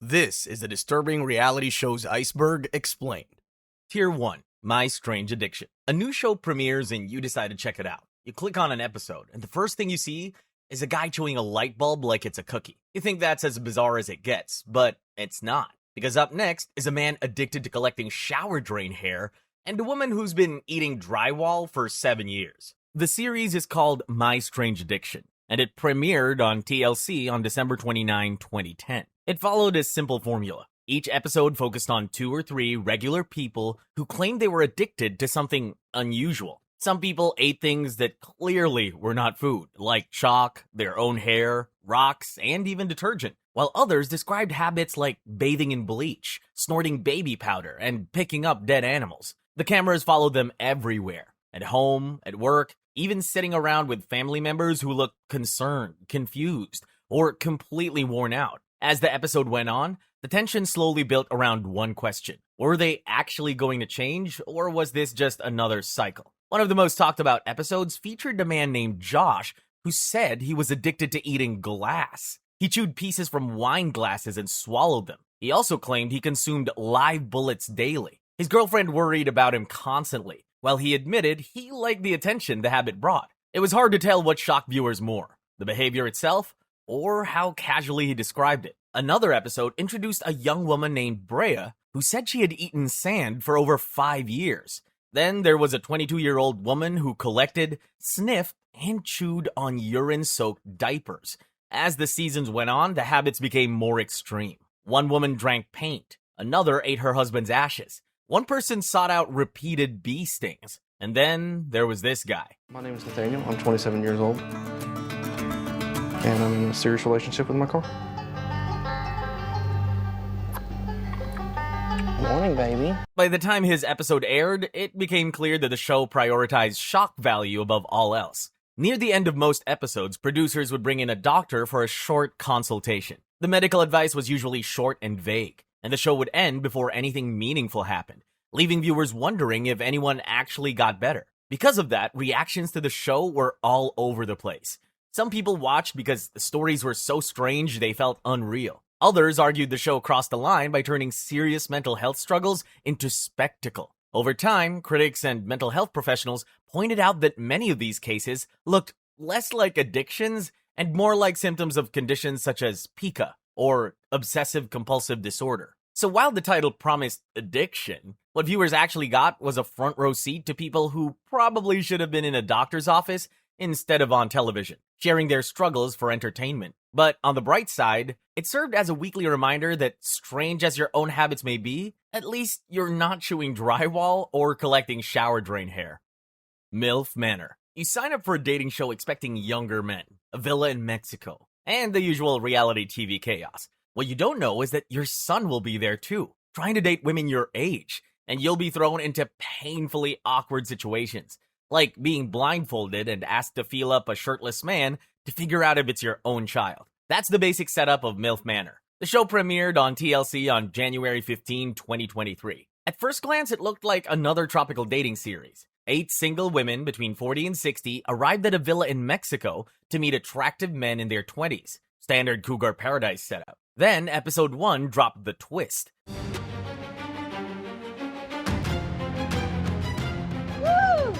This is the disturbing reality show's Iceberg explained. Tier 1, My Strange Addiction. A new show premieres and you decide to check it out. You click on an episode and the first thing you see is a guy chewing a light bulb like it's a cookie. You think that's as bizarre as it gets, but it's not. Because up next is a man addicted to collecting shower drain hair and a woman who's been eating drywall for 7 years. The series is called My Strange Addiction, and it premiered on TLC on December 29, 2010. It followed a simple formula. Each episode focused on 2 or 3 regular people who claimed they were addicted to something unusual. Some people ate things that clearly were not food, like chalk, their own hair, rocks, and even detergent, while others described habits like bathing in bleach, snorting baby powder, and picking up dead animals. The cameras followed them everywhere, at home, at work, even sitting around with family members who looked concerned, confused, or completely worn out. As the episode went on, the tension slowly built around one question. Were they actually going to change, or was this just another cycle? One of the most talked about episodes featured a man named Josh who said he was addicted to eating glass. He chewed pieces from wine glasses and swallowed them. He also claimed he consumed live bullets daily. His girlfriend worried about him constantly, while he admitted he liked the attention the habit brought. It was hard to tell what shocked viewers more, the behavior itself, or how casually he described it. Another episode introduced a young woman named Brea who said she had eaten sand for over 5 years. Then there was a 22-year-old woman who collected, sniffed, and chewed on urine-soaked diapers. As the seasons went on, the habits became more extreme. One woman drank paint. Another ate her husband's ashes. One person sought out repeated bee stings. And then there was this guy. My name is Nathaniel. I'm 27 years old. And I'm in a serious relationship with my car. Morning, baby. By the time his episode aired, it became clear that the show prioritized shock value above all else. Near the end of most episodes, producers would bring in a doctor for a short consultation. The medical advice was usually short and vague, and the show would end before anything meaningful happened, leaving viewers wondering if anyone actually got better. Because of that, reactions to the show were all over the place. Some people watched because the stories were so strange they felt unreal. Others argued the show crossed the line by turning serious mental health struggles into spectacle. Over time, critics and mental health professionals pointed out that many of these cases looked less like addictions and more like symptoms of conditions such as pica or obsessive-compulsive disorder. So while the title promised addiction, what viewers actually got was a front row seat to people who probably should have been in a doctor's office instead of on television, sharing their struggles for entertainment. But on the bright side, it served as a weekly reminder that strange as your own habits may be, at least you're not chewing drywall or collecting shower drain hair. MILF Manor. You sign up for a dating show expecting younger men, a villa in Mexico, and the usual reality TV chaos. What you don't know is that your son will be there too, trying to date women your age, and you'll be thrown into painfully awkward situations, like being blindfolded and asked to feel up a shirtless man to figure out if it's your own child. That's the basic setup of MILF Manor. The show premiered on TLC on January 15, 2023. At first glance, it looked like another tropical dating series. 8 single women between 40 and 60 arrived at a villa in Mexico to meet attractive men in their 20s. Standard Cougar Paradise setup. Then, episode 1 dropped the twist. Woo!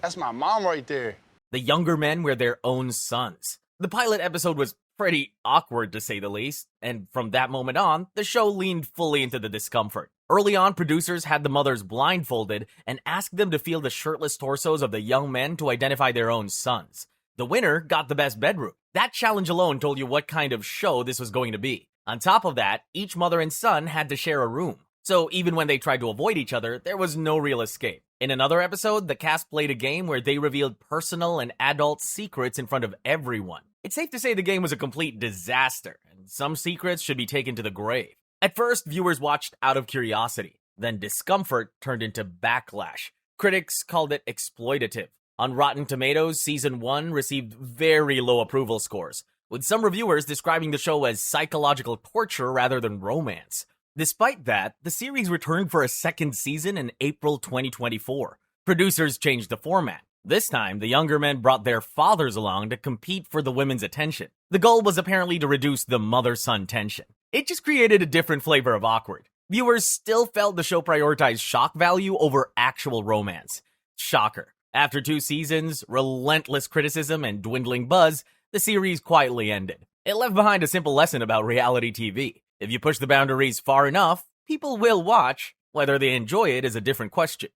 That's my mom right there. The younger men were their own sons. The pilot episode was pretty awkward to say the least, and from that moment on, the show leaned fully into the discomfort. Early on, producers had the mothers blindfolded and asked them to feel the shirtless torsos of the young men to identify their own sons. The winner got the best bedroom. That challenge alone told you what kind of show this was going to be. On top of that, each mother and son had to share a room. So even when they tried to avoid each other, there was no real escape. In another episode, the cast played a game where they revealed personal and adult secrets in front of everyone. It's safe to say the game was a complete disaster, and some secrets should be taken to the grave. At first, viewers watched out of curiosity. Then discomfort turned into backlash. Critics called it exploitative. On Rotten Tomatoes, Season 1 received very low approval scores, with some reviewers describing the show as psychological torture rather than romance. Despite that, the series returned for a second season in April 2024. Producers changed the format. This time, the younger men brought their fathers along to compete for the women's attention. The goal was apparently to reduce the mother-son tension. It just created a different flavor of awkward. Viewers still felt the show prioritized shock value over actual romance. Shocker. After 2 seasons, relentless criticism, and dwindling buzz, the series quietly ended. It left behind a simple lesson about reality TV. If you push the boundaries far enough, people will watch. Whether they enjoy it is a different question.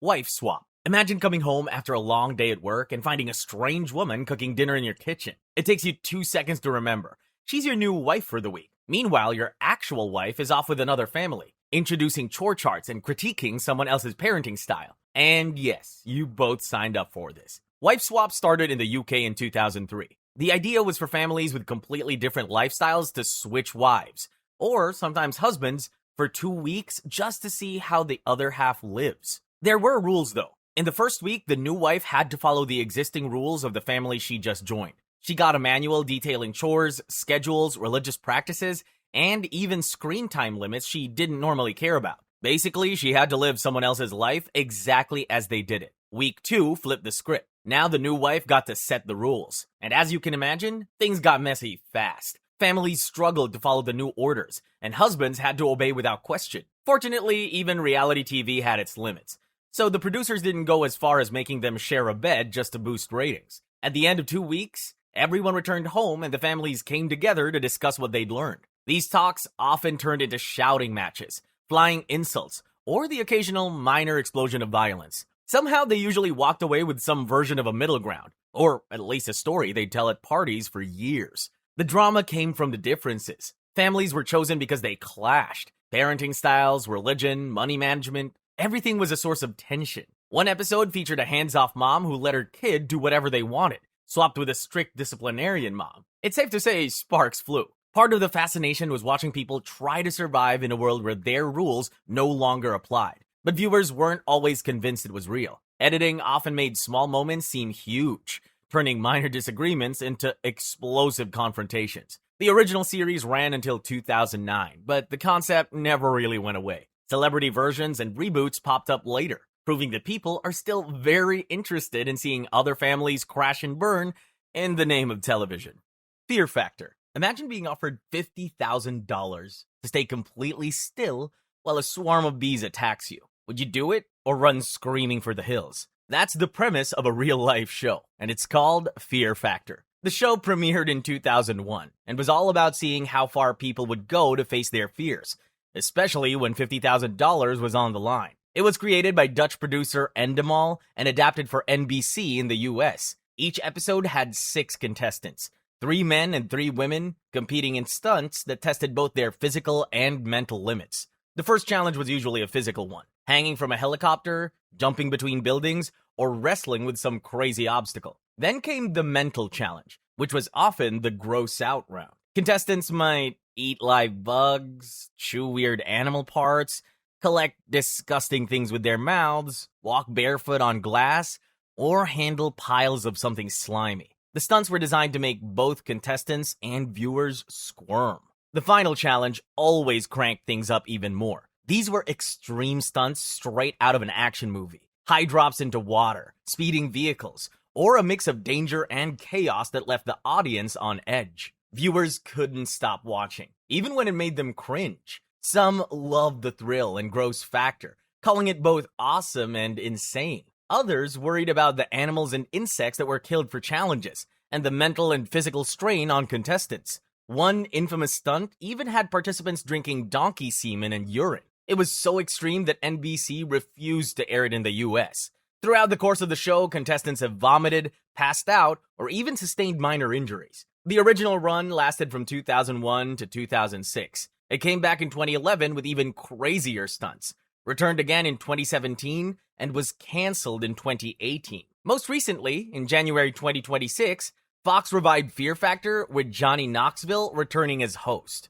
Wife swap. Imagine coming home after a long day at work and finding a strange woman cooking dinner in your kitchen. It takes you 2 seconds to remember. She's your new wife for the week. Meanwhile, your actual wife is off with another family, introducing chore charts and critiquing someone else's parenting style. And yes, you both signed up for this. Wife swap started in the UK in 2003. The idea was for families with completely different lifestyles to switch wives, or sometimes husbands, for 2 weeks just to see how the other half lives. There were rules though. In the first week, the new wife had to follow the existing rules of the family she just joined. She got a manual detailing chores, schedules, religious practices, and even screen time limits she didn't normally care about. Basically, she had to live someone else's life exactly as they did it. Week 2 flipped the script. Now the new wife got to set the rules. And as you can imagine, things got messy fast. Families struggled to follow the new orders, and husbands had to obey without question. Fortunately, even reality TV had its limits. So the producers didn't go as far as making them share a bed just to boost ratings. At the end of 2 weeks, everyone returned home and the families came together to discuss what they'd learned. These talks often turned into shouting matches, flying insults, or the occasional minor explosion of violence. Somehow they usually walked away with some version of a middle ground, or at least a story they'd tell at parties for years. The drama came from the differences. Families were chosen because they clashed. Parenting styles, religion, money management, everything was a source of tension. One episode featured a hands-off mom who let her kid do whatever they wanted, swapped with a strict disciplinarian mom. It's safe to say sparks flew. Part of the fascination was watching people try to survive in a world where their rules no longer applied. But viewers weren't always convinced it was real. Editing often made small moments seem huge, turning minor disagreements into explosive confrontations. The original series ran until 2009, but the concept never really went away. Celebrity versions and reboots popped up later, proving that people are still very interested in seeing other families crash and burn in the name of television. Fear factor. Imagine being offered $50,000 to stay completely still while a swarm of bees attacks you. Would you do it or run screaming for the hills? That's the premise of a real-life show, and it's called Fear Factor. The show premiered in 2001 and was all about seeing how far people would go to face their fears, especially when $50,000 was on the line. It was created by Dutch producer Endemol and adapted for NBC in the US. Each episode had 6 contestants, 3 men and 3 women, competing in stunts that tested both their physical and mental limits. The first challenge was usually a physical one, hanging from a helicopter, jumping between buildings, or wrestling with some crazy obstacle. Then came the mental challenge, which was often the gross out round. Contestants might eat live bugs, chew weird animal parts, collect disgusting things with their mouths, walk barefoot on glass, or handle piles of something slimy. The stunts were designed to make both contestants and viewers squirm. The final challenge always cranked things up even more. These were extreme stunts straight out of an action movie. High drops into water, speeding vehicles, or a mix of danger and chaos that left the audience on edge. Viewers couldn't stop watching, even when it made them cringe. Some loved the thrill and gross factor, calling it both awesome and insane. Others worried about the animals and insects that were killed for challenges, and the mental and physical strain on contestants. One infamous stunt even had participants drinking donkey semen and urine. It was so extreme that NBC refused to air it in the US. Throughout the course of the show, contestants have vomited, passed out, or even sustained minor injuries. The original run lasted from 2001 to 2006. It came back in 2011 with even crazier stunts, returned again in 2017, and was canceled in 2018. Most recently, in January 2026, Fox revived Fear Factor with Johnny Knoxville returning as host.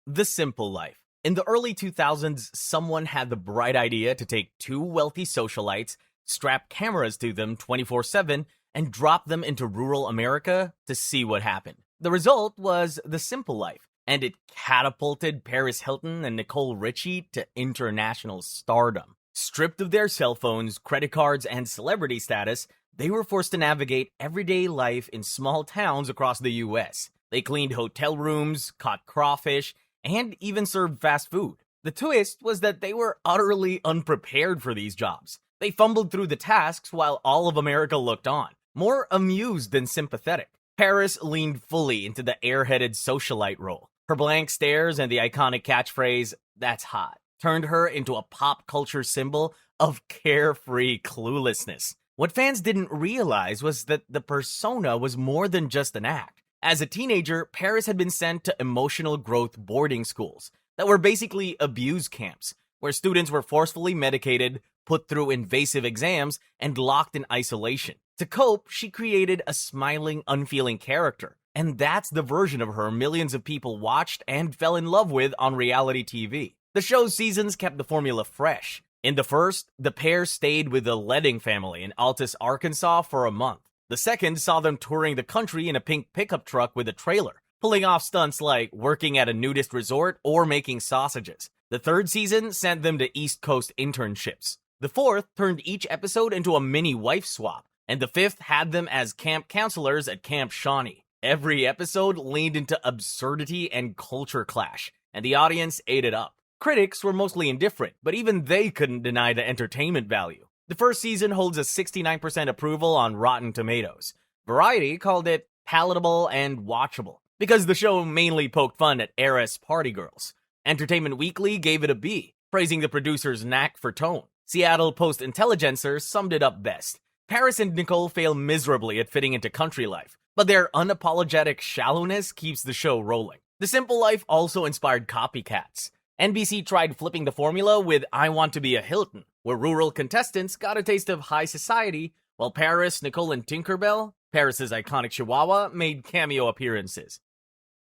The Simple Life. In the early 2000s, someone had the bright idea to take 2 wealthy socialites, strap cameras to them 24/7, and drop them into rural America to see what happened. The result was The Simple Life, and it catapulted Paris Hilton and Nicole Richie to international stardom. Stripped of their cell phones, credit cards, and celebrity status, they were forced to navigate everyday life in small towns across the US. They cleaned hotel rooms, caught crawfish, and even served fast food. The twist was that they were utterly unprepared for these jobs. They fumbled through the tasks while all of America looked on, more amused than sympathetic. Paris leaned fully into the airheaded socialite role. Her blank stares and the iconic catchphrase, "That's hot," turned her into a pop culture symbol of carefree cluelessness. What fans didn't realize was that the persona was more than just an act. As a teenager, Paris had been sent to emotional growth boarding schools that were basically abuse camps, where students were forcefully medicated, put through invasive exams, and locked in isolation. To cope, she created a smiling, unfeeling character, and that's the version of her millions of people watched and fell in love with on reality TV. The show's seasons kept the formula fresh. In the first, the pair stayed with the Ledding family in Altus, Arkansas for a month. The second saw them touring the country in a pink pickup truck with a trailer, pulling off stunts like working at a nudist resort or making sausages. The third season sent them to East Coast internships. The fourth turned each episode into a mini wife swap, and the fifth had them as camp counselors at Camp Shawnee. Every episode leaned into absurdity and culture clash, and the audience ate it up. Critics were mostly indifferent, but even they couldn't deny the entertainment value. The first season holds a 69% approval on Rotten Tomatoes. Variety called it palatable and watchable, because the show mainly poked fun at heiress party girls. Entertainment Weekly gave it a B, praising the producer's knack for tone. Seattle Post-Intelligencer summed it up best. Paris and Nicole fail miserably at fitting into country life, but their unapologetic shallowness keeps the show rolling. The Simple Life also inspired copycats. NBC tried flipping the formula with I Want to Be a Hilton, where rural contestants got a taste of high society, while Paris, Nicole, and Tinkerbell, Paris's iconic chihuahua, made cameo appearances.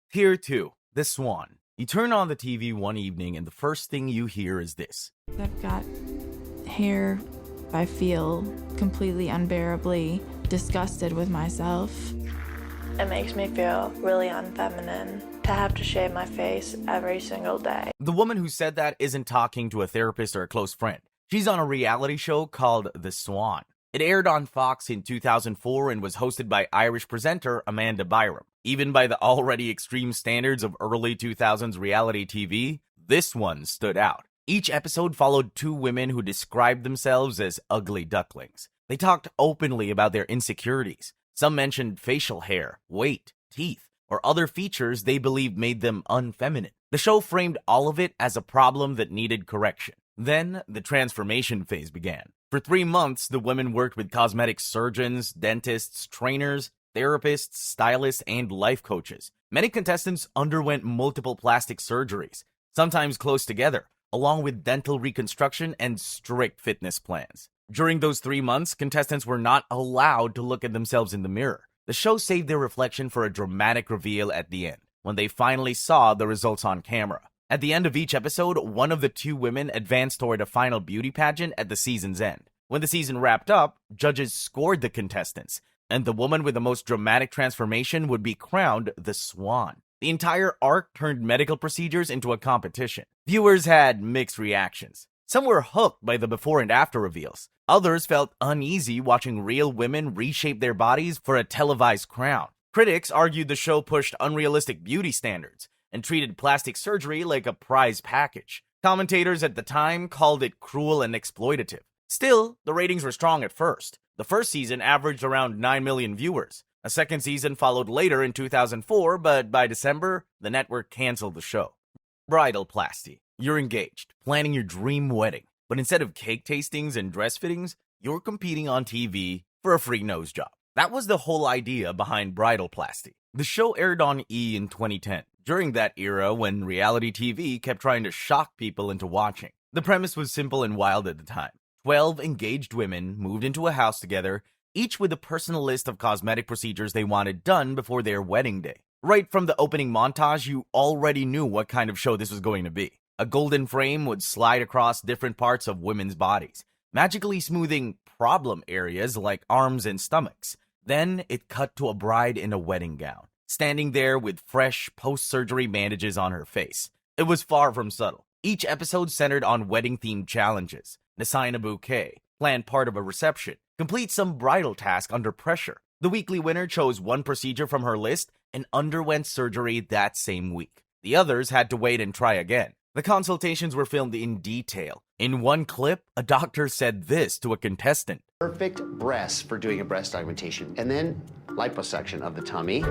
Here too, The Swan. You turn on the TV one evening and the first thing you hear is this. I've got hair. I feel completely unbearably disgusted with myself. It makes me feel really unfeminine to have to shave my face every single day. The woman who said that isn't talking to a therapist or a close friend. She's on a reality show called The Swan. It aired on Fox in 2004 and was hosted by Irish presenter Amanda Byram. Even by the already extreme standards of early 2000s reality TV, this one stood out. Each episode followed two women who described themselves as ugly ducklings. They talked openly about their insecurities. Some mentioned facial hair, weight, teeth, or other features they believed made them unfeminine. The show framed all of it as a problem that needed correction. Then, the transformation phase began. For 3 months, the women worked with cosmetic surgeons, dentists, trainers, therapists, stylists, and life coaches. Many contestants underwent multiple plastic surgeries, sometimes close together, along with dental reconstruction and strict fitness plans. During those 3 months, contestants were not allowed to look at themselves in the mirror. The show saved their reflection for a dramatic reveal at the end, when they finally saw the results on camera. At the end of each episode, one of the two women advanced toward a final beauty pageant at the season's end. When the season wrapped up, judges scored the contestants, and the woman with the most dramatic transformation would be crowned the Swan. The entire arc turned medical procedures into a competition. Viewers had mixed reactions. Some were hooked by the before and after reveals. Others felt uneasy watching real women reshape their bodies for a televised crown. Critics argued the show pushed unrealistic beauty standards and treated plastic surgery like a prize package. Commentators at the time called it cruel and exploitative. Still, the ratings were strong at first. The first season averaged around 9 million viewers. A second season followed later in 2004, but by December, the network canceled the show. Bridalplasty. You're engaged, planning your dream wedding, but instead of cake tastings and dress fittings, you're competing on TV for a free nose job. That was the whole idea behind Bridalplasty. The show aired on E! In 2010, during that era when reality TV kept trying to shock people into watching. The premise was simple and wild at the time. 12 engaged women moved into a house together, each with a personal list of cosmetic procedures they wanted done before their wedding day. Right from the opening montage, you already knew what kind of show this was going to be. A golden frame would slide across different parts of women's bodies, magically smoothing problem areas like arms and stomachs. Then it cut to a bride in a wedding gown, standing there with fresh post-surgery bandages on her face. It was far from subtle. Each episode centered on wedding-themed challenges. Design a bouquet, plan part of a reception, complete some bridal task under pressure. The weekly winner chose one procedure from her list and underwent surgery that same week. The others had to wait and try again. The consultations were filmed in detail. In one clip, a doctor said this to a contestant. Perfect breasts for doing a breast augmentation, and then liposuction of the tummy.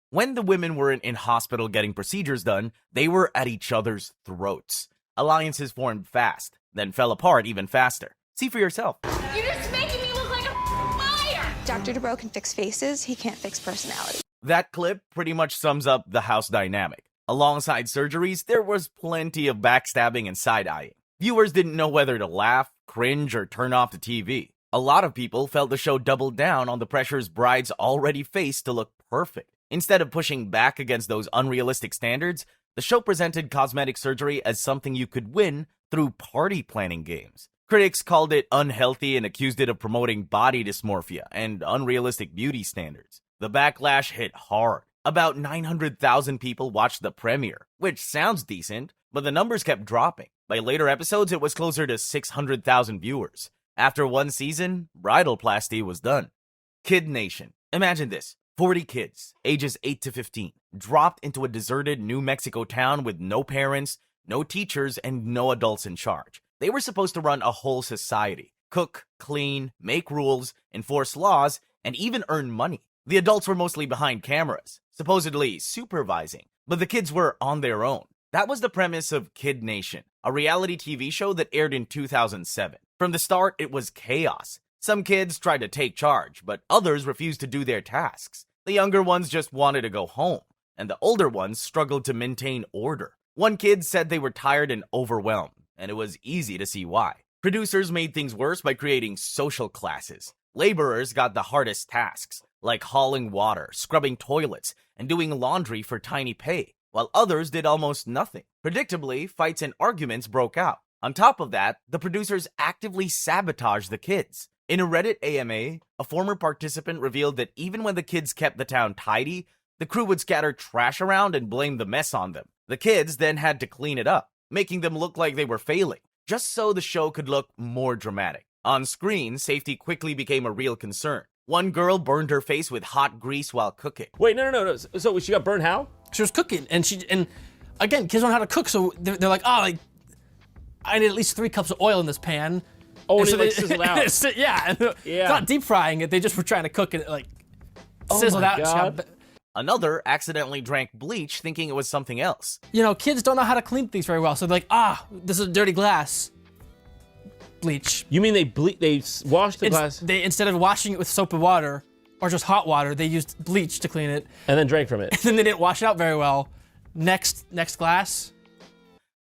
When the women weren't in hospital getting procedures done, they were at each other's throats. Alliances formed fast, then fell apart even faster. See for yourself. You're just making me look like a liar! Dr. DeBro can fix faces, he can't fix personality. That clip pretty much sums up the house dynamic. Alongside surgeries, there was plenty of backstabbing and side-eyeing. Viewers didn't know whether to laugh, cringe, or turn off the TV. A lot of people felt the show doubled down on the pressures brides already faced to look perfect. Instead of pushing back against those unrealistic standards, the show presented cosmetic surgery as something you could win through party planning games. Critics called it unhealthy and accused it of promoting body dysmorphia and unrealistic beauty standards. The backlash hit hard. About 900,000 people watched the premiere, which sounds decent, but the numbers kept dropping. By later episodes, it was closer to 600,000 viewers. After one season, Bridalplasty was done. Kid Nation. Imagine this. 40 kids, ages 8 to 15, dropped into a deserted New Mexico town with no parents, no teachers, and no adults in charge. They were supposed to run a whole society, cook, clean, make rules, enforce laws, and even earn money. The adults were mostly behind cameras, supposedly supervising, but the kids were on their own. That was the premise of Kid Nation, a reality TV show that aired in 2007. From the start, it was chaos. Some kids tried to take charge, but others refused to do their tasks. The younger ones just wanted to go home, and the older ones struggled to maintain order. One kid said they were tired and overwhelmed, and it was easy to see why. Producers made things worse by creating social classes. Laborers got the hardest tasks, like hauling water, scrubbing toilets, and doing laundry for tiny pay, while others did almost nothing. Predictably, fights and arguments broke out. On top of that, the producers actively sabotaged the kids. In a Reddit AMA, a former participant revealed that even when the kids kept the town tidy, the crew would scatter trash around and blame the mess on them. The kids then had to clean it up, making them look like they were failing, just so the show could look more dramatic. On screen, safety quickly became a real concern. One girl burned her face with hot grease while cooking. Wait, no. So she got burned how? She was cooking, and again, kids don't know how to cook, so they're like, I need at least 3 cups of oil in this pan. Oh, and so it sizzled out. Yeah. It's not deep frying it, they just were trying to cook it, sizzled out. God. Another accidentally drank bleach thinking it was something else. Kids don't know how to clean things very well, so they're like, this is a dirty glass. Bleach. You mean they washed the glass? They, instead of washing it with soap and water, or just hot water, they used bleach to clean it. And then drank from it. And then they didn't wash it out very well. Next glass.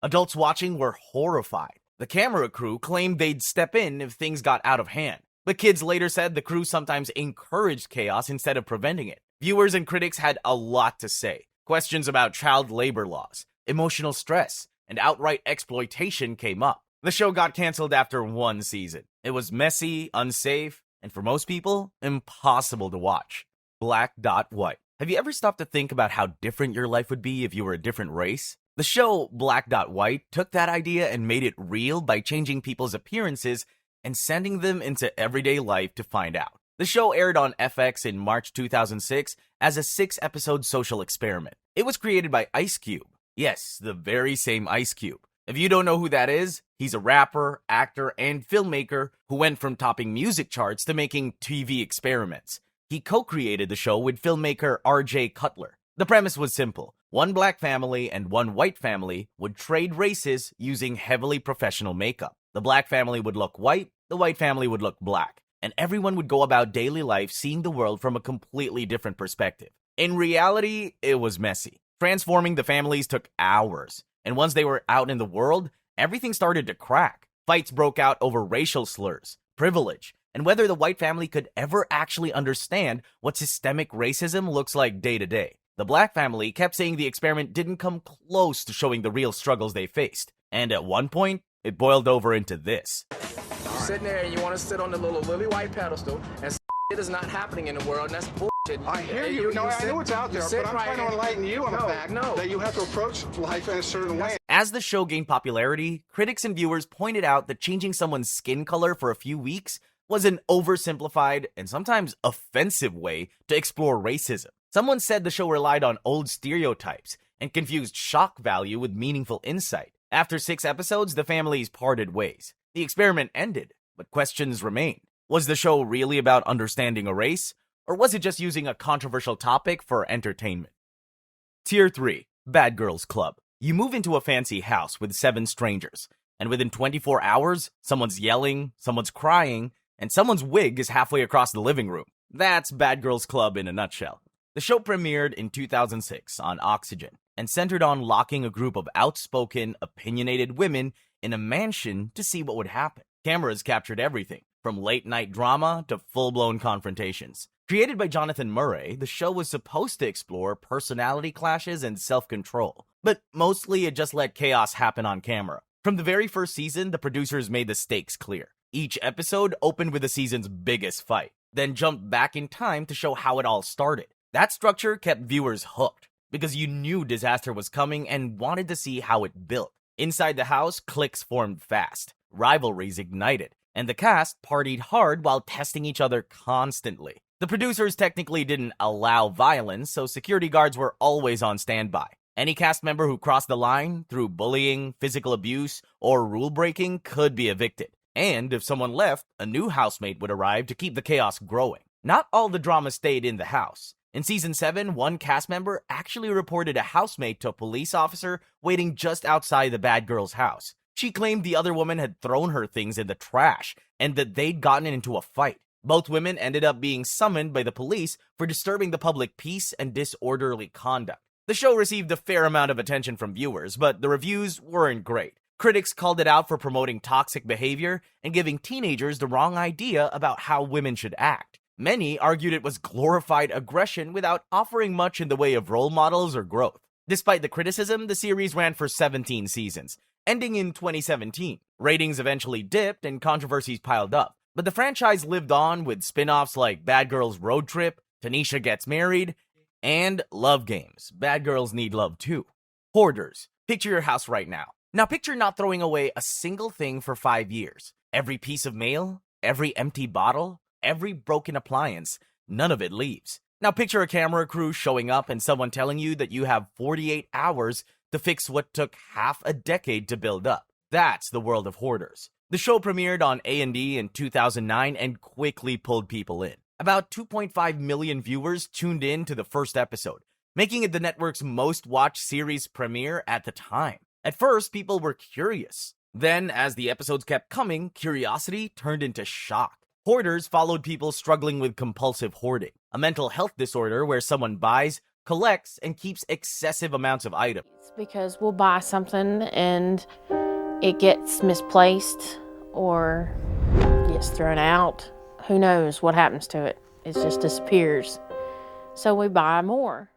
Adults watching were horrified. The camera crew claimed they'd step in if things got out of hand. But kids later said the crew sometimes encouraged chaos instead of preventing it. Viewers and critics had a lot to say. Questions about child labor laws, emotional stress, and outright exploitation came up. The show got canceled after one season. It was messy, unsafe, and for most people, impossible to watch. Black Dot White. Have you ever stopped to think about how different your life would be if you were a different race? The show Black Dot White took that idea and made it real by changing people's appearances and sending them into everyday life to find out. The show aired on FX in March 2006 as a 6-episode social experiment. It was created by Ice Cube. Yes, the very same Ice Cube. If you don't know who that is, he's a rapper, actor, and filmmaker who went from topping music charts to making TV experiments. He co-created the show with filmmaker R.J. Cutler. The premise was simple. One black family and one white family would trade races using heavily professional makeup. The black family would look white, the white family would look black, and everyone would go about daily life seeing the world from a completely different perspective. In reality, it was messy. Transforming the families took hours. And once they were out in the world, everything started to crack. Fights broke out over racial slurs, privilege, and whether the white family could ever actually understand what systemic racism looks like day to day. The black family kept saying the experiment didn't come close to showing the real struggles they faced. And at one point, it boiled over into this. You're sitting there and you want to sit on the little lily white pedestal, and shit is not happening in the world, and that's bullshit. I hear you. No, I know it's out there, but I'm trying to enlighten you on the fact that you have to approach life in a certain way. As the show gained popularity, critics and viewers pointed out that changing someone's skin color for a few weeks was an oversimplified and sometimes offensive way to explore racism. Someone said the show relied on old stereotypes and confused shock value with meaningful insight. After 6 episodes, the families parted ways. The experiment ended, but questions remained. Was the show really about understanding a race, or was it just using a controversial topic for entertainment? Tier 3, Bad Girls Club. You move into a fancy house with 7 strangers, and within 24 hours, someone's yelling, someone's crying, and someone's wig is halfway across the living room. That's Bad Girls Club in a nutshell. The show premiered in 2006 on Oxygen and centered on locking a group of outspoken, opinionated women in a mansion to see what would happen. Cameras captured everything, from late-night drama to full-blown confrontations. Created by Jonathan Murray, the show was supposed to explore personality clashes and self-control, but mostly it just let chaos happen on camera. From the very first season, the producers made the stakes clear. Each episode opened with the season's biggest fight, then jumped back in time to show how it all started. That structure kept viewers hooked, because you knew disaster was coming and wanted to see how it built. Inside the house, cliques formed fast, rivalries ignited, and the cast partied hard while testing each other constantly. The producers technically didn't allow violence, so security guards were always on standby. Any cast member who crossed the line through bullying, physical abuse, or rule breaking could be evicted. And if someone left, a new housemate would arrive to keep the chaos growing. Not all the drama stayed in the house. In season 7, one cast member actually reported a housemate to a police officer waiting just outside the bad girl's house. She claimed the other woman had thrown her things in the trash and that they'd gotten into a fight. Both women ended up being summoned by the police for disturbing the public peace and disorderly conduct. The show received a fair amount of attention from viewers, but the reviews weren't great. Critics called it out for promoting toxic behavior and giving teenagers the wrong idea about how women should act. Many argued it was glorified aggression without offering much in the way of role models or growth. Despite the criticism, the series ran for 17 seasons, ending in 2017. Ratings eventually dipped and controversies piled up, but the franchise lived on with spin-offs like Bad Girls Road Trip, Tanisha Gets Married, and Love Games, Bad Girls Need Love Too. Hoarders. Picture your house right now. Now picture not throwing away a single thing for 5 years. Every piece of mail, every empty bottle, every broken appliance, none of it leaves. Now picture a camera crew showing up and someone telling you that you have 48 hours to fix what took half a decade to build up. That's the world of Hoarders. The show premiered on A&E in 2009 and quickly pulled people in. About 2.5 million viewers tuned in to the first episode, making it the network's most watched series premiere at the time. At first, people were curious. Then, as the episodes kept coming, curiosity turned into shock. Hoarders followed people struggling with compulsive hoarding, a mental health disorder where someone buys, collects, and keeps excessive amounts of items. Because we'll buy something and it gets misplaced or gets thrown out. Who knows what happens to it? It just disappears. So we buy more.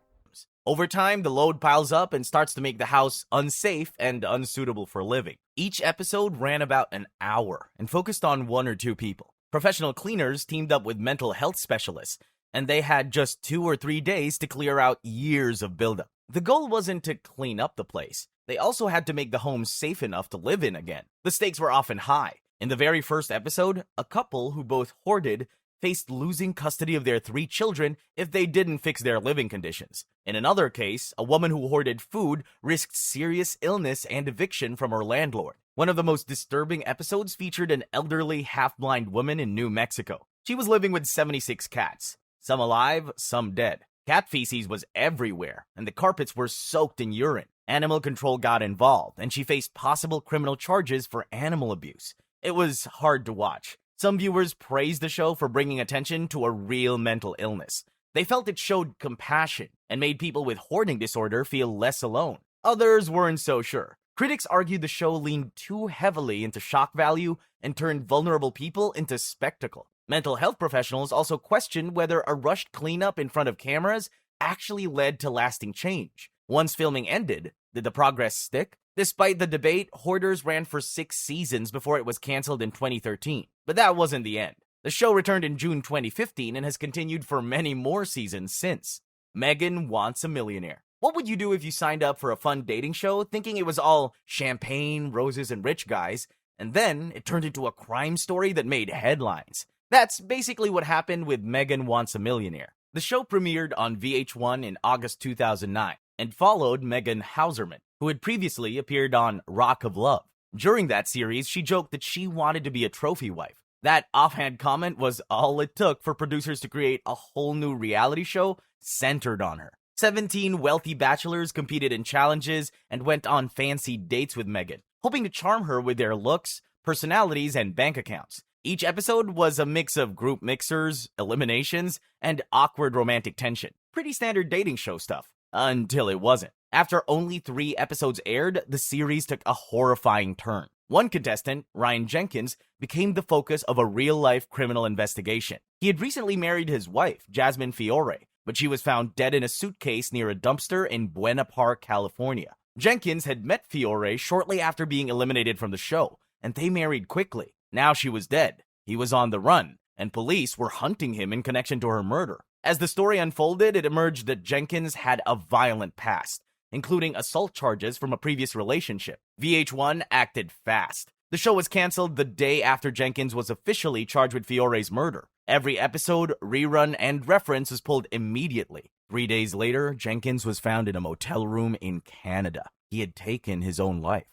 Over time, the load piles up and starts to make the house unsafe and unsuitable for living. Each episode ran about an hour and focused on 1 or 2 people. Professional cleaners teamed up with mental health specialists, and they had just 2 or 3 days to clear out years of buildup. The goal wasn't to clean up the place. They also had to make the home safe enough to live in again. The stakes were often high. In the very first episode, a couple who both hoarded faced losing custody of their 3 children if they didn't fix their living conditions. In another case, a woman who hoarded food risked serious illness and eviction from her landlord. One of the most disturbing episodes featured an elderly, half-blind woman in New Mexico. She was living with 76 cats, some alive, some dead. Cat feces was everywhere, and the carpets were soaked in urine. Animal control got involved, and she faced possible criminal charges for animal abuse. It was hard to watch. Some viewers praised the show for bringing attention to a real mental illness. They felt it showed compassion and made people with hoarding disorder feel less alone. Others weren't so sure. Critics argued the show leaned too heavily into shock value and turned vulnerable people into spectacle. Mental health professionals also questioned whether a rushed cleanup in front of cameras actually led to lasting change. Once filming ended, did the progress stick? Despite the debate, Hoarders ran for 6 seasons before it was canceled in 2013. But that wasn't the end. The show returned in June 2015 and has continued for many more seasons since. Megan Wants a Millionaire. What would you do if you signed up for a fun dating show thinking it was all champagne, roses, and rich guys, and then it turned into a crime story that made headlines? That's basically what happened with Megan Wants a Millionaire. The show premiered on VH1 in August 2009 and followed Megan Hauserman, who had previously appeared on Rock of Love. During that series, she joked that she wanted to be a trophy wife. That offhand comment was all it took for producers to create a whole new reality show centered on her. 17 wealthy bachelors competed in challenges and went on fancy dates with Megan, hoping to charm her with their looks, personalities, and bank accounts. Each episode was a mix of group mixers, eliminations, and awkward romantic tension. Pretty standard dating show stuff. Until it wasn't. After only 3 episodes aired, the series took a horrifying turn. One contestant, Ryan Jenkins, became the focus of a real-life criminal investigation. He had recently married his wife, Jasmine Fiore, but she was found dead in a suitcase near a dumpster in Buena Park, California. Jenkins had met Fiore shortly after being eliminated from the show, and they married quickly. Now she was dead. He was on the run, and police were hunting him in connection to her murder. As the story unfolded, it emerged that Jenkins had a violent past, including assault charges from a previous relationship. VH1 acted fast. The show was canceled the day after Jenkins was officially charged with Fiore's murder. Every episode, rerun, and reference was pulled immediately. 3 days later, Jenkins was found in a motel room in Canada. He had taken his own life.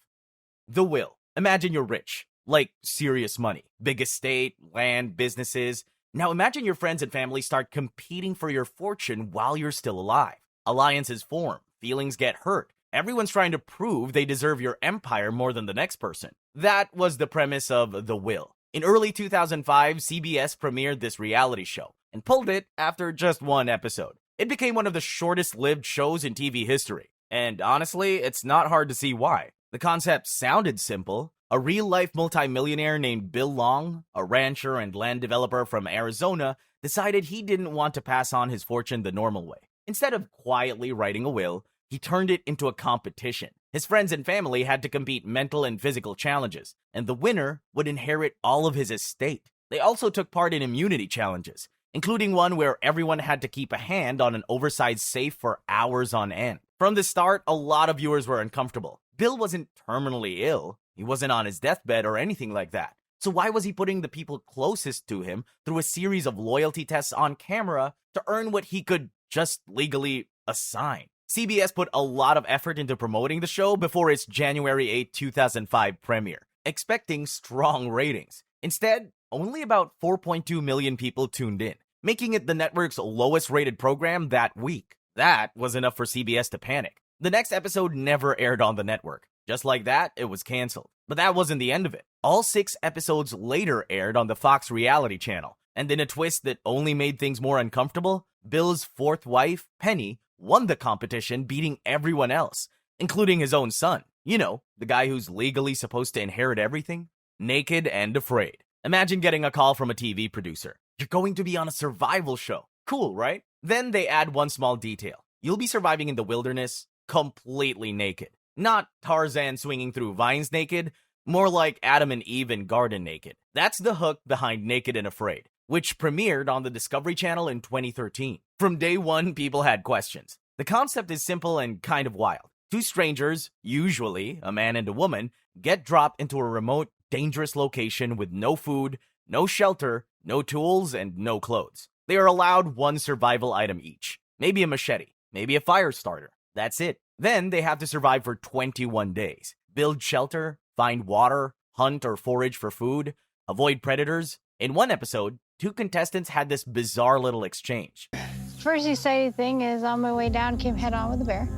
The Will. Imagine you're rich. Like serious money. Big estate, land, businesses. Now imagine your friends and family start competing for your fortune while you're still alive. Alliances form. Feelings get hurt. Everyone's trying to prove they deserve your empire more than the next person. That was the premise of The Will. In early 2005, CBS premiered this reality show and pulled it after just 1 episode. It became one of the shortest-lived shows in TV history. And honestly, it's not hard to see why. The concept sounded simple. A real-life multimillionaire named Bill Long, a rancher and land developer from Arizona, decided he didn't want to pass on his fortune the normal way. Instead of quietly writing a will, he turned it into a competition. His friends and family had to compete mental and physical challenges, and the winner would inherit all of his estate. They also took part in immunity challenges, including one where everyone had to keep a hand on an oversized safe for hours on end. From the start, a lot of viewers were uncomfortable. Bill wasn't terminally ill. He wasn't on his deathbed or anything like that. So why was he putting the people closest to him through a series of loyalty tests on camera to earn what he could just legally assign? CBS put a lot of effort into promoting the show before its January 8, 2005 premiere, expecting strong ratings. Instead, only about 4.2 million people tuned in, making it the network's lowest rated program that week. That was enough for CBS to panic. The next episode never aired on the network. Just like that, it was canceled. But that wasn't the end of it. All 6 episodes later aired on the Fox reality channel, and in a twist that only made things more uncomfortable, Bill's 4th wife, Penny, won the competition, beating everyone else, including his own son. You know, the guy who's legally supposed to inherit everything. Naked and afraid. Imagine getting a call from a TV producer. You're going to be on a survival show. Cool, right? Then they add one small detail. You'll be surviving in the wilderness completely naked. Not Tarzan swinging through vines naked, more like Adam and Eve in garden naked. That's the hook behind Naked and Afraid, which premiered on the Discovery Channel in 2013. From day one, people had questions. The concept is simple and kind of wild. 2 strangers, usually a man and a woman, get dropped into a remote, dangerous location with no food, no shelter, no tools, and no clothes. They are allowed 1 survival item each. Maybe a machete, maybe a fire starter. That's it. Then they have to survive for 21 days. Build shelter, find water, hunt or forage for food, avoid predators. In one episode, 2 contestants had this bizarre little exchange. First exciting thing is on my way down, came head on with a bear.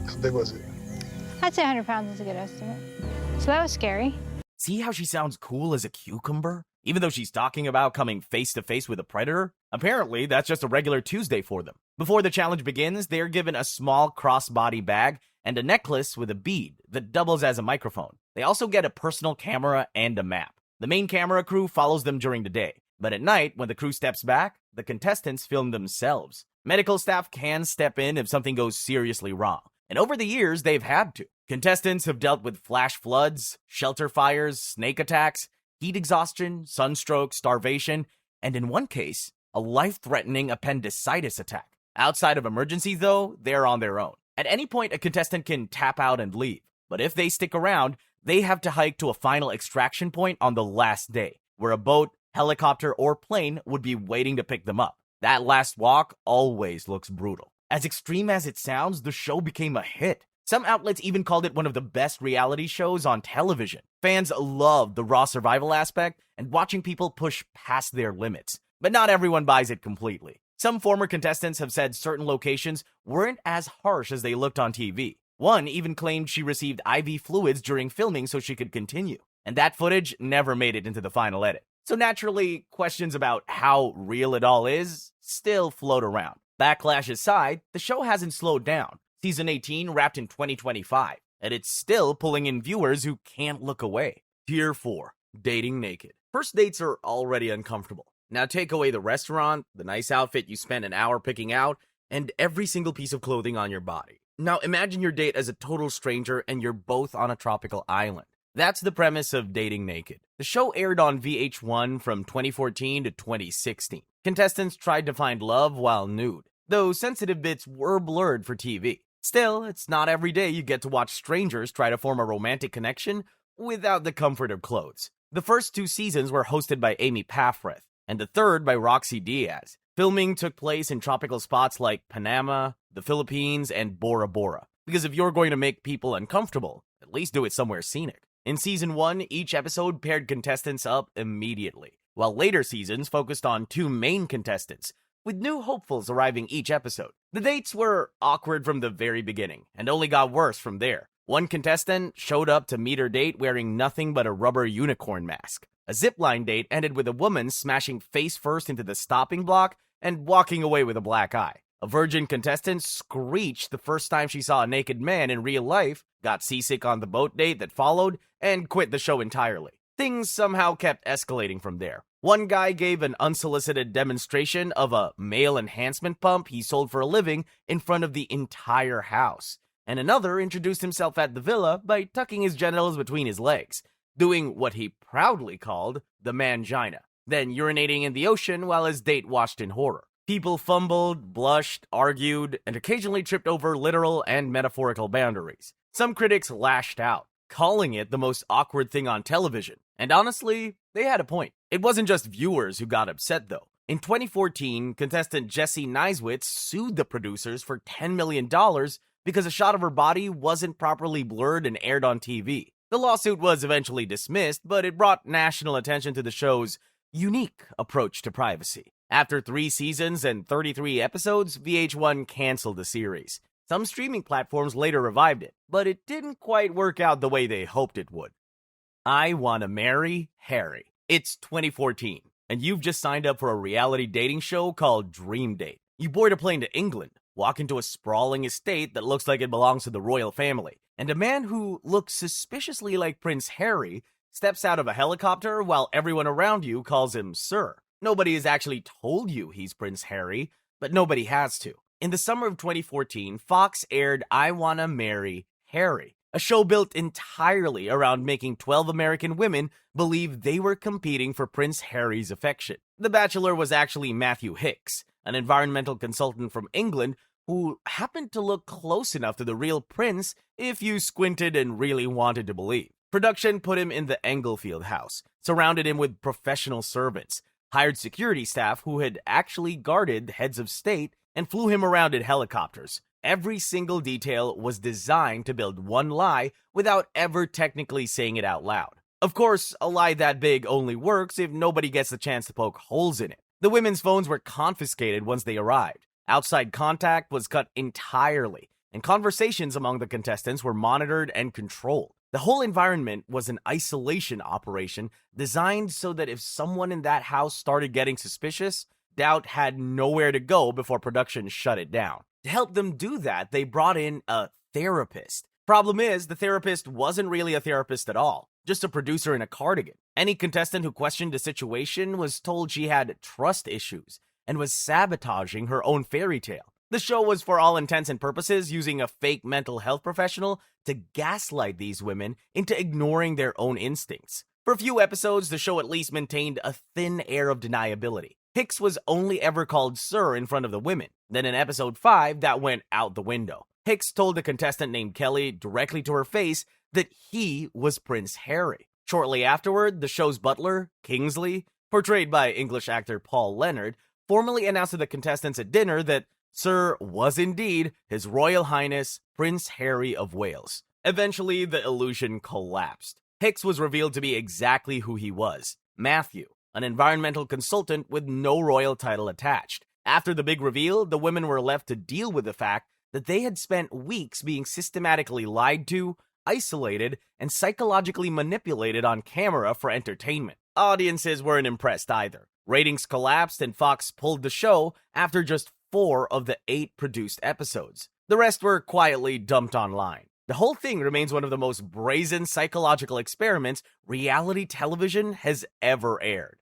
How big was it? I'd say 100 pounds is a good estimate. So that was scary. See how she sounds cool as a cucumber? Even though she's talking about coming face to face with a predator? Apparently, that's just a regular Tuesday for them. Before the challenge begins, they are given a small crossbody bag and a necklace with a bead that doubles as a microphone. They also get a personal camera and a map. The main camera crew follows them during the day, but at night, when the crew steps back, the contestants film themselves. Medical staff can step in if something goes seriously wrong, and over the years, they've had to. Contestants have dealt with flash floods, shelter fires, snake attacks, heat exhaustion, sunstroke, starvation, and in one case, a life-threatening appendicitis attack. Outside of emergencies, though, they're on their own. At any point, a contestant can tap out and leave, but if they stick around, they have to hike to a final extraction point on the last day, where a boat, helicopter, or plane would be waiting to pick them up. That last walk always looks brutal. As extreme as it sounds, the show became a hit. Some outlets even called it one of the best reality shows on television. Fans loved the raw survival aspect and watching people push past their limits. But not everyone buys it completely. Some former contestants have said certain locations weren't as harsh as they looked on TV. One even claimed she received IV fluids during filming so she could continue. And that footage never made it into the final edit. So naturally, questions about how real it all is still float around. Backlash aside, the show hasn't slowed down. Season 18 wrapped in 2025, and it's still pulling in viewers who can't look away. Tier 4, dating naked. First dates are already uncomfortable. Now take away the restaurant, the nice outfit you spent an hour picking out, and every single piece of clothing on your body. Now imagine your date as a total stranger and you're both on a tropical island. That's the premise of Dating Naked. The show aired on VH1 from 2014 to 2016. Contestants tried to find love while nude, though sensitive bits were blurred for TV. Still, it's not every day you get to watch strangers try to form a romantic connection without the comfort of clothes. The first 2 seasons were hosted by Amy Paffreth, and the third by Roxy Diaz. Filming took place in tropical spots like Panama, the Philippines, and Bora Bora. Because if you're going to make people uncomfortable, at least do it somewhere scenic. In season 1, each episode paired contestants up immediately, while later seasons focused on 2 main contestants, with new hopefuls arriving each episode. The dates were awkward from the very beginning, and only got worse from there. One contestant showed up to meet her date wearing nothing but a rubber unicorn mask. A zipline date ended with a woman smashing face first into the stopping block and walking away with a black eye. A virgin contestant screeched the first time she saw a naked man in real life, got seasick on the boat date that followed, and quit the show entirely. Things somehow kept escalating from there. One guy gave an unsolicited demonstration of a male enhancement pump he sold for a living in front of the entire house. And another introduced himself at the villa by tucking his genitals between his legs, doing what he proudly called the mangina, then urinating in the ocean while his date watched in horror. People fumbled, blushed, argued, and occasionally tripped over literal and metaphorical boundaries. Some critics lashed out, calling it the most awkward thing on television. And honestly, they had a point. It wasn't just viewers who got upset, though. In 2014, contestant Jessie Neiswitz sued the producers for $10 million because a shot of her body wasn't properly blurred and aired on TV. The lawsuit was eventually dismissed, but it brought national attention to the show's unique approach to privacy. After 3 seasons and 33 episodes, VH1 canceled the series. Some streaming platforms later revived it, but it didn't quite work out the way they hoped it would. I Wanna Marry Harry. It's 2014, and you've just signed up for a reality dating show called Dream Date. You board a plane to England, walk into a sprawling estate that looks like it belongs to the royal family, and a man who looks suspiciously like Prince Harry steps out of a helicopter while everyone around you calls him Sir. Nobody has actually told you he's Prince Harry, but nobody has to. In the summer of 2014, Fox aired I Wanna Marry Harry, a show built entirely around making 12 American women believe they were competing for Prince Harry's affection. The Bachelor was actually Matthew Hicks, an environmental consultant from England who happened to look close enough to the real prince if you squinted and really wanted to believe. Production put him in the Englefield house, surrounded him with professional servants, hired security staff who had actually guarded heads of state, and flew him around in helicopters. Every single detail was designed to build one lie without ever technically saying it out loud. Of course, a lie that big only works if nobody gets the chance to poke holes in it. The women's phones were confiscated once they arrived. Outside contact was cut entirely, and conversations among the contestants were monitored and controlled. The whole environment was an isolation operation designed so that if someone in that house started getting suspicious, doubt had nowhere to go before production shut it down. To help them do that, they brought in a therapist. Problem is, the therapist wasn't really a therapist at all, just a producer in a cardigan. Any contestant who questioned the situation was told she had trust issues and was sabotaging her own fairy tale. The show was, for all intents and purposes, using a fake mental health professional to gaslight these women into ignoring their own instincts. For a few episodes, the show at least maintained a thin air of deniability. Hicks was only ever called Sir in front of the women. Then in episode 5, that went out the window. Hicks told a contestant named Kelly directly to her face that he was Prince Harry. Shortly afterward, the show's butler, Kingsley, portrayed by English actor Paul Leonard, formally announced to the contestants at dinner that Sir was indeed His Royal Highness Prince Harry of Wales. Eventually, the illusion collapsed. Hicks was revealed to be exactly who he was, Matthew, an environmental consultant with no royal title attached. After the big reveal, the women were left to deal with the fact that they had spent weeks being systematically lied to, isolated, and psychologically manipulated on camera for entertainment. Audiences weren't impressed either. Ratings collapsed and Fox pulled the show after just 4 of the 8 produced episodes. The rest were quietly dumped online. The whole thing remains one of the most brazen psychological experiments reality television has ever aired.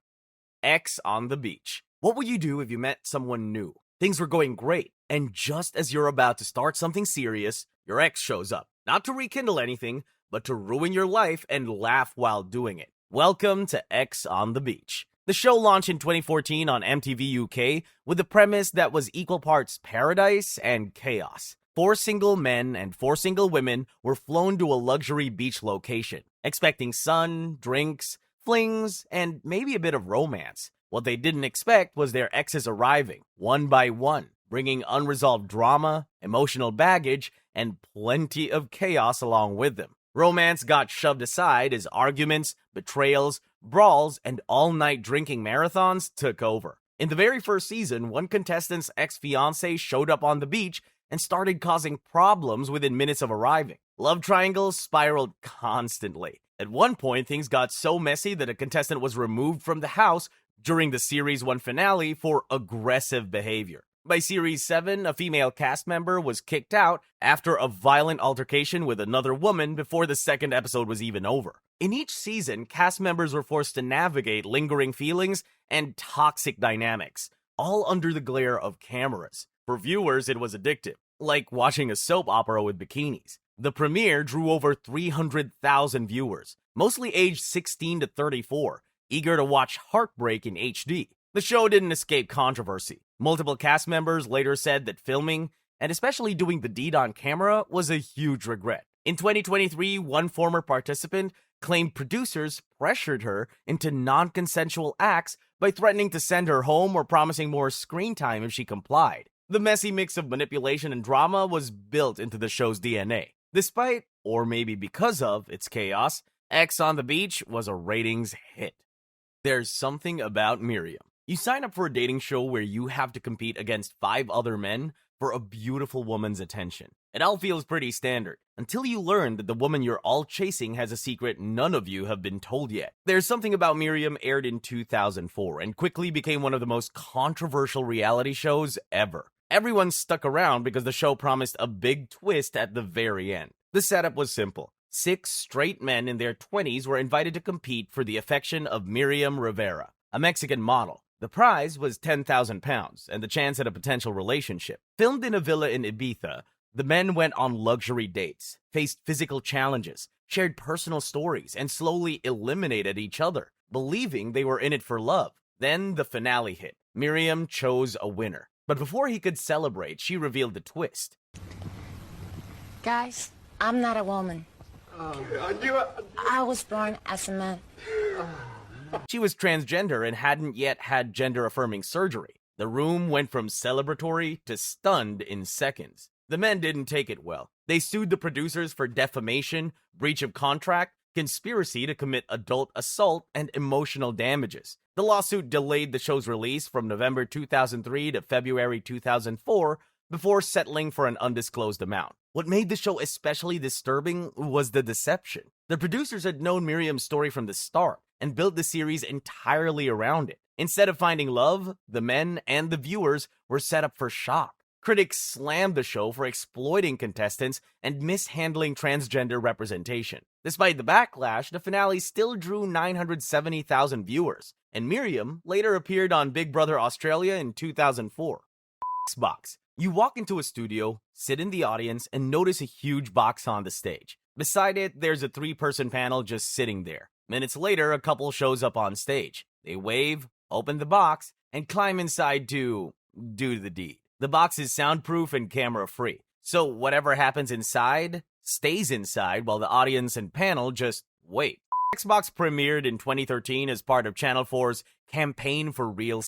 X on the beach. What would you do if you met someone new? Things were going great, and just as you're about to start something serious, your ex shows up. Not to rekindle anything, but to ruin your life and laugh while doing it. Welcome to X on the Beach. The show launched in 2014 on MTV UK with a premise that was equal parts paradise and chaos. 4 single men and 4 single women were flown to a luxury beach location, expecting sun, drinks, flings, and maybe a bit of romance. What they didn't expect was their exes arriving, one by one, bringing unresolved drama, emotional baggage, and plenty of chaos along with them. Romance got shoved aside as arguments, betrayals, brawls, and all-night drinking marathons took over. In the very first season, one contestant's ex-fiancé showed up on the beach and started causing problems within minutes of arriving. Love triangles spiraled constantly. At one point, things got so messy that a contestant was removed from the house during the Series 1 finale for aggressive behavior. By Series 7, a female cast member was kicked out after a violent altercation with another woman before the second episode was even over. In each season, cast members were forced to navigate lingering feelings and toxic dynamics, all under the glare of cameras. For viewers, it was addictive, like watching a soap opera with bikinis. The premiere drew over 300,000 viewers, mostly aged 16 to 34, eager to watch heartbreak in HD. The show didn't escape controversy. Multiple cast members later said that filming, and especially doing the deed on camera, was a huge regret. In 2023, one former participant claimed producers pressured her into non-consensual acts by threatening to send her home or promising more screen time if she complied. The messy mix of manipulation and drama was built into the show's DNA. Despite, or maybe because of, its chaos, X on the Beach was a ratings hit. There's something about Miriam. You sign up for a dating show where you have to compete against 5 other men for a beautiful woman's attention. It all feels pretty standard, until you learn that the woman you're all chasing has a secret none of you have been told yet. There's Something About Miriam aired in 2004 and quickly became one of the most controversial reality shows ever. Everyone stuck around because the show promised a big twist at the very end. The setup was simple. 6 straight men in their 20s were invited to compete for the affection of Miriam Rivera, a Mexican model. The prize was £10,000 and the chance at a potential relationship. Filmed in a villa in Ibiza, the men went on luxury dates, faced physical challenges, shared personal stories, and slowly eliminated each other, believing they were in it for love. Then the finale hit. Miriam chose a winner. But before he could celebrate, she revealed the twist. Guys, I'm not a woman. I was born as a man. She was transgender and hadn't yet had gender-affirming surgery. The room went from celebratory to stunned in seconds. The men didn't take it well. They sued the producers for defamation, breach of contract, conspiracy to commit adult assault, and emotional damages. The lawsuit delayed the show's release from November 2003 to February 2004 before settling for an undisclosed amount. What made the show especially disturbing was the deception. The producers had known Miriam's story from the start and built the series entirely around it. Instead of finding love, the men and the viewers were set up for shock. Critics slammed the show for exploiting contestants and mishandling transgender representation. Despite the backlash, the finale still drew 970,000 viewers, and Miriam later appeared on Big Brother Australia in 2004. Box. You walk into a studio, sit in the audience, and notice a huge box on the stage. Beside it, there's a 3-person panel just sitting there. Minutes later, a couple shows up on stage. They wave, open the box, and climb inside to do the deed. The box is soundproof and camera-free. So whatever happens inside stays inside while the audience and panel just wait. Xbox premiered in 2013 as part of Channel 4's Campaign for Real,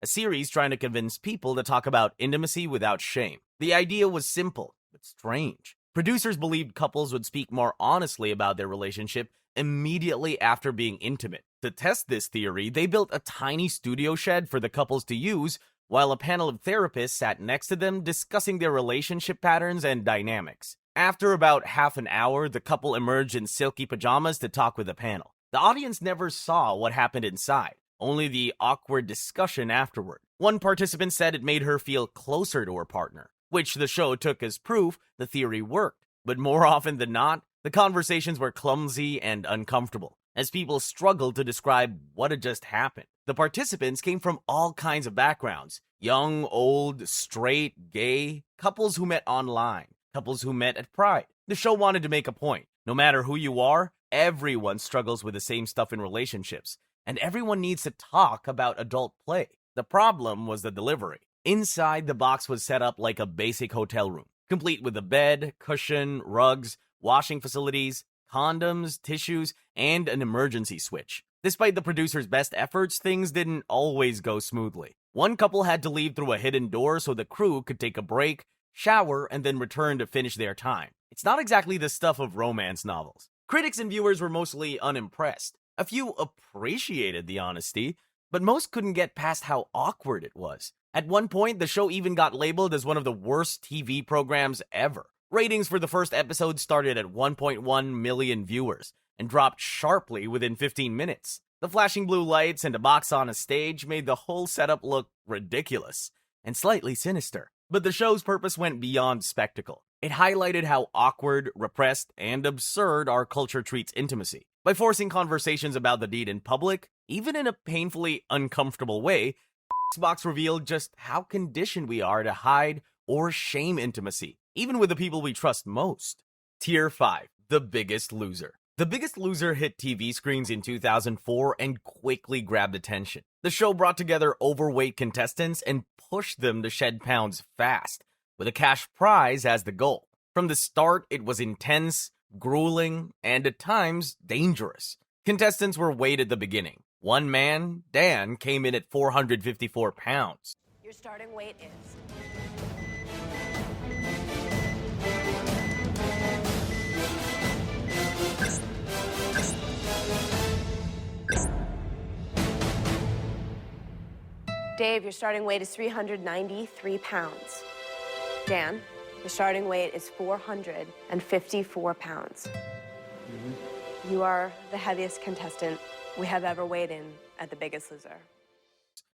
a series trying to convince people to talk about intimacy without shame. The idea was simple, but strange. Producers believed couples would speak more honestly about their relationship immediately after being intimate. To test this theory, they built a tiny studio shed for the couples to use, while a panel of therapists sat next to them discussing their relationship patterns and dynamics. After about half an hour, the couple emerged in silky pajamas to talk with the panel. The audience never saw what happened inside, only the awkward discussion afterward. One participant said it made her feel closer to her partner, which the show took as proof the theory worked. But more often than not, the conversations were clumsy and uncomfortable, as people struggled to describe what had just happened. The participants came from all kinds of backgrounds: young, old, straight, gay, couples who met online, couples who met at Pride. The show wanted to make a point. No matter who you are, everyone struggles with the same stuff in relationships, and everyone needs to talk about adult play. The problem was the delivery. Inside, the box was set up like a basic hotel room, complete with a bed, cushion, rugs, washing facilities, condoms, tissues, and an emergency switch. Despite the producer's best efforts, things didn't always go smoothly. One couple had to leave through a hidden door so the crew could take a break, shower, and then return to finish their time. It's not exactly the stuff of romance novels. Critics and viewers were mostly unimpressed. A few appreciated the honesty, but most couldn't get past how awkward it was. At one point, the show even got labeled as one of the worst TV programs ever. Ratings for the first episode started at 1.1 million viewers and dropped sharply within 15 minutes. The flashing blue lights and a box on a stage made the whole setup look ridiculous and slightly sinister. But the show's purpose went beyond spectacle. It highlighted how awkward, repressed, and absurd our culture treats intimacy. By forcing conversations about the deed in public, even in a painfully uncomfortable way, Xbox revealed just how conditioned we are to hide or shame intimacy, even with the people we trust most. Tier 5, The Biggest Loser. The Biggest Loser hit TV screens in 2004 and quickly grabbed attention. The show brought together overweight contestants and pushed them to shed pounds fast, with a cash prize as the goal. From the start, it was intense, grueling, and at times dangerous. Contestants were weighed at the beginning. One man, Dan, came in at 454 pounds. Your starting weight is... Dave, your starting weight is 393 pounds. Dan, your starting weight is 454 pounds. You are the heaviest contestant we have ever weighed in at The Biggest Loser.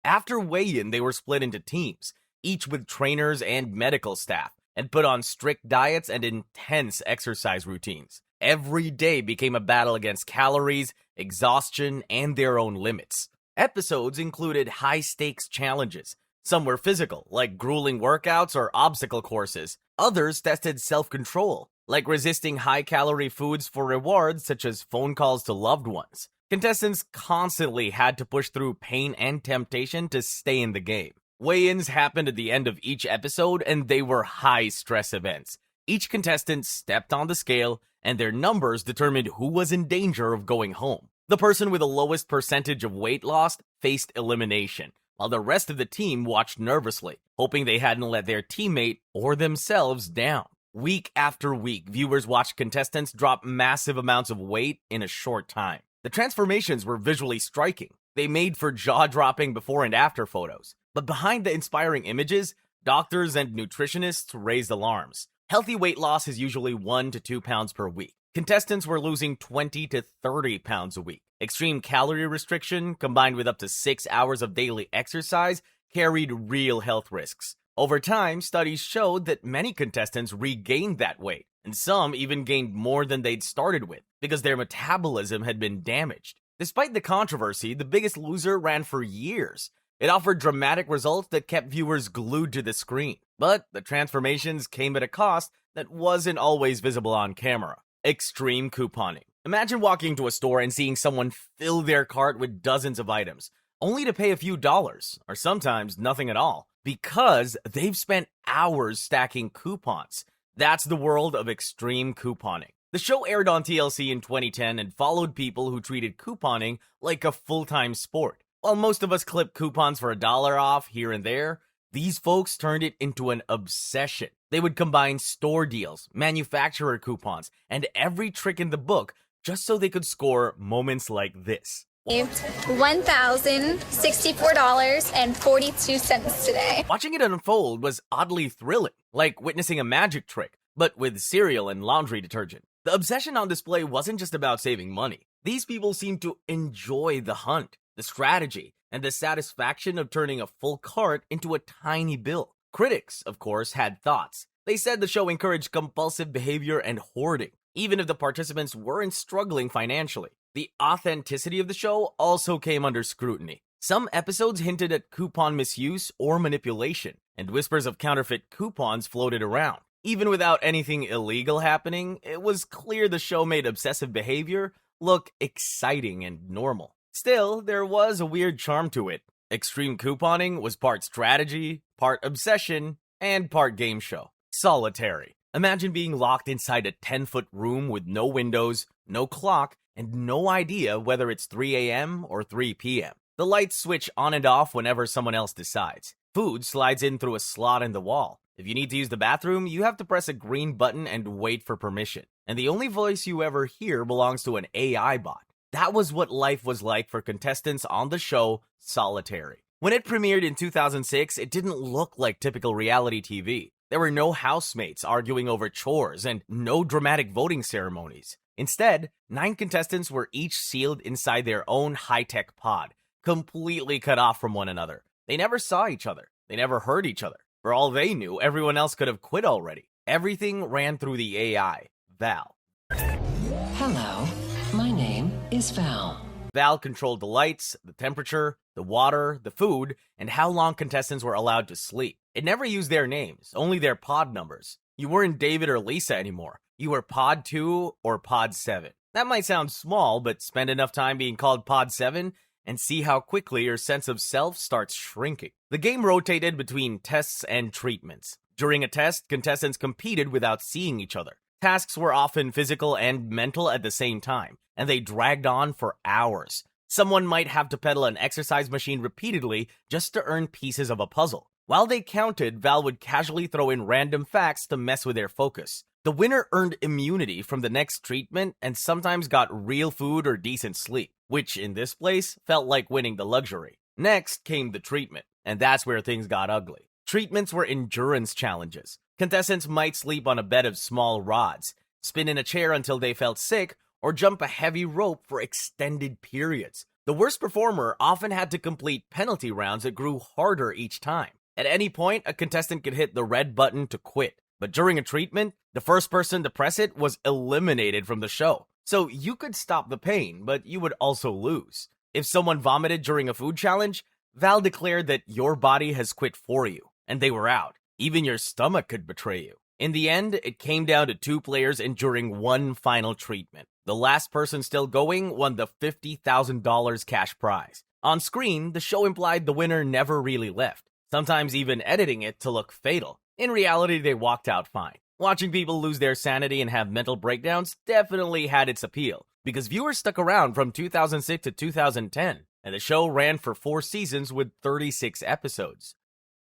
After weigh-in, they were split into teams, each with trainers and medical staff, and put on strict diets and intense exercise routines. Every day became a battle against calories, exhaustion, and their own limits. Episodes included high-stakes challenges. Some were physical, like grueling workouts or obstacle courses. Others tested self-control, like resisting high-calorie foods for rewards such as phone calls to loved ones. Contestants constantly had to push through pain and temptation to stay in the game. Weigh-ins happened at the end of each episode, and they were high-stress events. Each contestant stepped on the scale, and their numbers determined who was in danger of going home. The person with the lowest percentage of weight loss faced elimination, while the rest of the team watched nervously, hoping they hadn't let their teammate or themselves down. Week after week, viewers watched contestants drop massive amounts of weight in a short time. The transformations were visually striking. They made for jaw-dropping before and after photos. But behind the inspiring images, doctors and nutritionists raised alarms. Healthy weight loss is usually 1 to 2 pounds per week. Contestants were losing 20 to 30 pounds a week. Extreme calorie restriction, combined with up to 6 hours of daily exercise, carried real health risks. Over time, studies showed that many contestants regained that weight, and some even gained more than they'd started with, because their metabolism had been damaged. Despite the controversy, The Biggest Loser ran for years. It offered dramatic results that kept viewers glued to the screen. But the transformations came at a cost that wasn't always visible on camera. Extreme couponing. Imagine walking to a store and seeing someone fill their cart with dozens of items, only to pay a few dollars, or sometimes nothing at all, because they've spent hours stacking coupons. That's the world of extreme couponing. The show aired on TLC in 2010 and followed people who treated couponing like a full-time sport. While most of us clip coupons for $1 off here and there, these folks turned it into an obsession. They would combine store deals, manufacturer coupons, and every trick in the book just so they could score moments like this. $1,064.42 today. Watching it unfold was oddly thrilling, like witnessing a magic trick, but with cereal and laundry detergent. The obsession on display wasn't just about saving money. These people seemed to enjoy the hunt, the strategy, and the satisfaction of turning a full cart into a tiny bill. Critics, of course, had thoughts. They said the show encouraged compulsive behavior and hoarding, even if the participants weren't struggling financially. The authenticity of the show also came under scrutiny. Some episodes hinted at coupon misuse or manipulation, and whispers of counterfeit coupons floated around. Even without anything illegal happening, it was clear the show made obsessive behavior look exciting and normal. Still, there was a weird charm to it. Extreme couponing was part strategy, part obsession, and part game show. Solitary. Imagine being locked inside a 10-foot room with no windows, no clock, and no idea whether it's 3 a.m. or 3 p.m. The lights switch on and off whenever someone else decides. Food slides in through a slot in the wall. If you need to use the bathroom, you have to press a green button and wait for permission. And the only voice you ever hear belongs to an AI bot. That was what life was like for contestants on the show Solitary. When it premiered in 2006, it didn't look like typical reality TV. There were no housemates arguing over chores and no dramatic voting ceremonies. Instead, 9 contestants were each sealed inside their own high-tech pod, completely cut off from one another. They never saw each other. They never heard each other. For all they knew, everyone else could have quit already. Everything ran through the AI, Val. Hello, my name is Val. Val controlled the lights, the temperature, the water, the food, and how long contestants were allowed to sleep. It never used their names, only their pod numbers. You weren't David or Lisa anymore. You were Pod 2 or Pod 7. That might sound small, but spend enough time being called Pod 7 and see how quickly your sense of self starts shrinking. The game rotated between tests and treatments. During a test, contestants competed without seeing each other. Tasks were often physical and mental at the same time, and they dragged on for hours. Someone might have to pedal an exercise machine repeatedly just to earn pieces of a puzzle. While they counted, Val would casually throw in random facts to mess with their focus. The winner earned immunity from the next treatment and sometimes got real food or decent sleep, which in this place felt like winning the luxury. Next came the treatment, and that's where things got ugly. Treatments were endurance challenges. Contestants might sleep on a bed of small rods, spin in a chair until they felt sick, or jump a heavy rope for extended periods. The worst performer often had to complete penalty rounds that grew harder each time. At any point, a contestant could hit the red button to quit. But during a treatment, the first person to press it was eliminated from the show. So you could stop the pain, but you would also lose. If someone vomited during a food challenge, Val declared that your body has quit for you, and they were out. Even your stomach could betray you. In the end, it came down to 2 players enduring one final treatment. The last person still going won the $50,000 cash prize. On screen, the show implied the winner never really left, sometimes even editing it to look fatal. In reality, they walked out fine. Watching people lose their sanity and have mental breakdowns definitely had its appeal, because viewers stuck around from 2006 to 2010, and the show ran for 4 seasons with 36 episodes.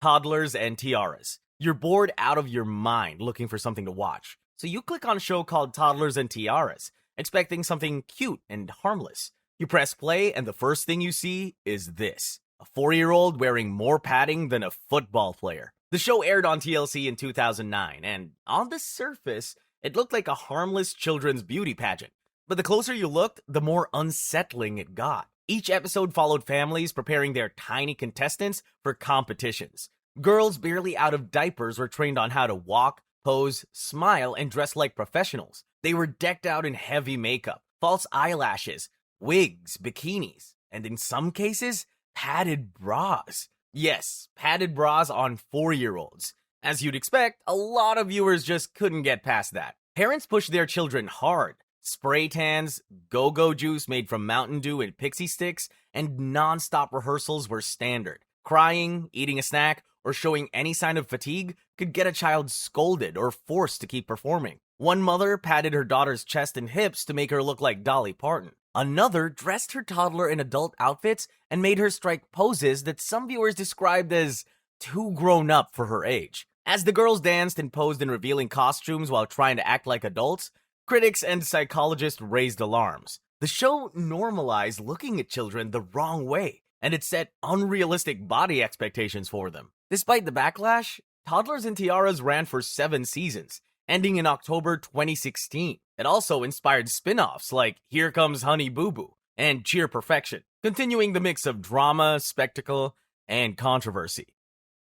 Toddlers and Tiaras. You're bored out of your mind looking for something to watch, so you click on a show called Toddlers and Tiaras, expecting something cute and harmless. You press play, and the first thing you see is this: a 4-year-old wearing more padding than a football player. The show aired on TLC in 2009, and on the surface, it looked like a harmless children's beauty pageant. But the closer you looked, the more unsettling it got. Each episode followed families preparing their tiny contestants for competitions. Girls barely out of diapers were trained on how to walk, pose, smile, and dress like professionals. They were decked out in heavy makeup, false eyelashes, wigs, bikinis, and in some cases, padded bras. Yes, padded bras on 4-year-olds. As you'd expect, a lot of viewers just couldn't get past that. Parents pushed their children hard. Spray tans, go-go juice made from Mountain Dew and pixie sticks, and non-stop rehearsals were standard. Crying, eating a snack, or showing any sign of fatigue could get a child scolded or forced to keep performing. One mother patted her daughter's chest and hips to make her look like Dolly Parton. Another dressed her toddler in adult outfits and made her strike poses that some viewers described as too grown up for her age. As the girls danced and posed in revealing costumes while trying to act like adults, critics and psychologists raised alarms. The show normalized looking at children the wrong way, and it set unrealistic body expectations for them. Despite the backlash, Toddlers and Tiaras ran for 7 seasons, ending in October 2016. It also inspired spin-offs like Here Comes Honey Boo Boo and Cheer Perfection, continuing the mix of drama, spectacle, and controversy.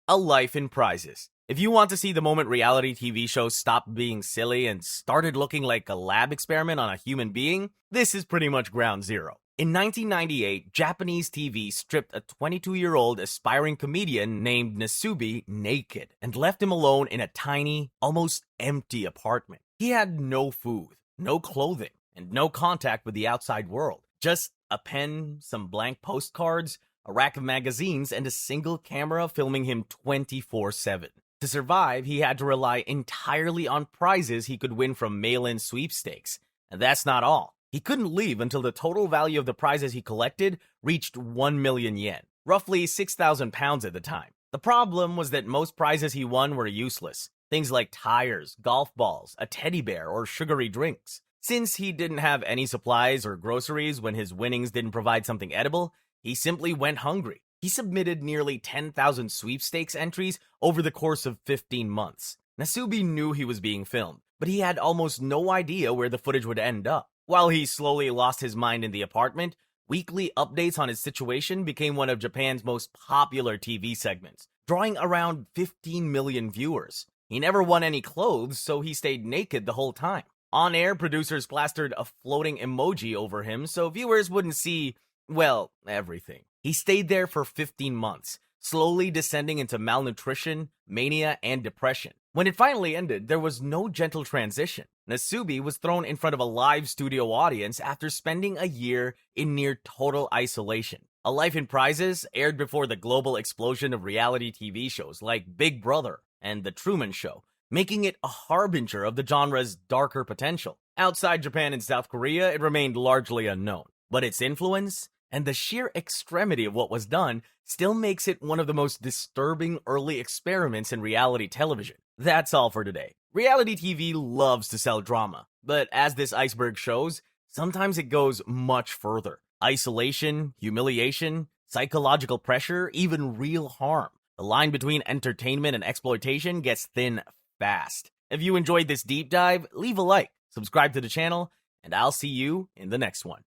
A life in prizes. If you want to see the moment reality TV shows stopped being silly and started looking like a lab experiment on a human being, this is pretty much ground zero. In 1998, Japanese TV stripped a 22-year-old aspiring comedian named Nasubi naked and left him alone in a tiny, almost empty apartment. He had no food, no clothing, and no contact with the outside world. Just a pen, some blank postcards, a rack of magazines, and a single camera filming him 24/7. To survive, he had to rely entirely on prizes he could win from mail-in sweepstakes. And that's not all. He couldn't leave until the total value of the prizes he collected reached 1 million yen, roughly 6,000 pounds at the time. The problem was that most prizes he won were useless. Things like tires, golf balls, a teddy bear, or sugary drinks. Since he didn't have any supplies or groceries when his winnings didn't provide something edible, he simply went hungry. He submitted nearly 10,000 sweepstakes entries over the course of 15 months. Nasubi knew he was being filmed, but he had almost no idea where the footage would end up. While he slowly lost his mind in the apartment, weekly updates on his situation became one of Japan's most popular TV segments, drawing around 15 million viewers. He never won any clothes, so he stayed naked the whole time. On air, producers plastered a floating emoji over him so viewers wouldn't see, well, everything. He stayed there for 15 months, slowly descending into malnutrition, mania, and depression. When it finally ended, there was no gentle transition. Nasubi was thrown in front of a live studio audience after spending a year in near total isolation. A Life in Prizes aired before the global explosion of reality TV shows like Big Brother and The Truman Show, making it a harbinger of the genre's darker potential. Outside Japan and South Korea, it remained largely unknown, but its influence and the sheer extremity of what was done still makes it one of the most disturbing early experiments in reality television. That's all for today. Reality TV loves to sell drama, but as this Iceberg shows, sometimes it goes much further. Isolation, humiliation, psychological pressure, even real harm. The line between entertainment and exploitation gets thin fast. If you enjoyed this deep dive, leave a like, subscribe to the channel, and I'll see you in the next one.